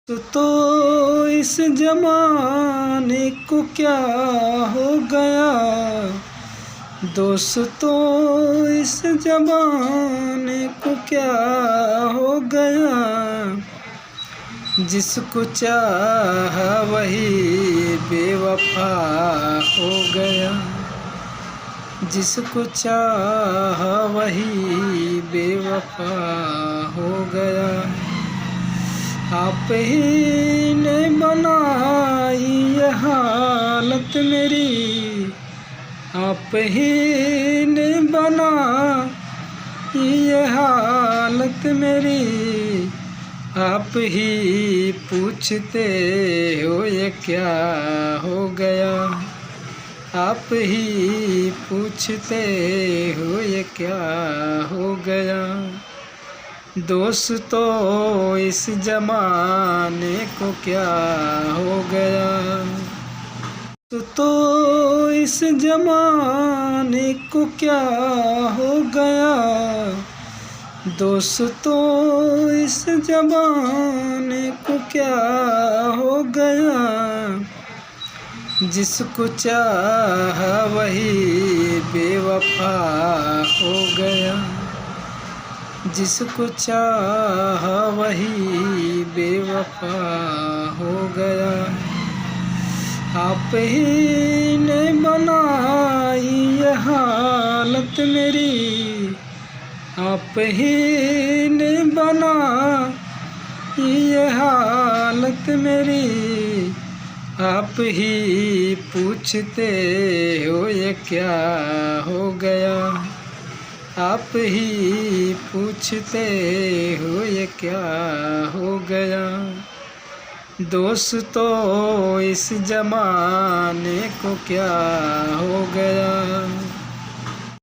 तो इस जमाने को क्या हो गया, दोस्तों इस जमाने को क्या हो गया। जिसको चाहा वही बेवफा हो गया, जिसको चाहा वही बेवफा हो गया। आप ही ने बनाई ये हालत मेरी, आप ही ने बनाई ये हालत मेरी। आप ही पूछते हो ये क्या हो गया, आप ही पूछते हो ये क्या हो गया। दोस्तों इस जमाने को क्या हो गया, तो इस जमाने को क्या हो गया। दोस्तों इस जमाने को क्या हो गया। जिसको चाहा वही बेवफा हो गया, जिसको चाहा वही बेवफा हो गया। आप ही ने बनाई ये हालत मेरी, आप ही ने बनाई ये हालत मेरी। आप ही पूछते हो ये क्या हो गया, आप ही पूछते हो ये क्या हो गया। दोस्तों इस जमाने को क्या हो गया।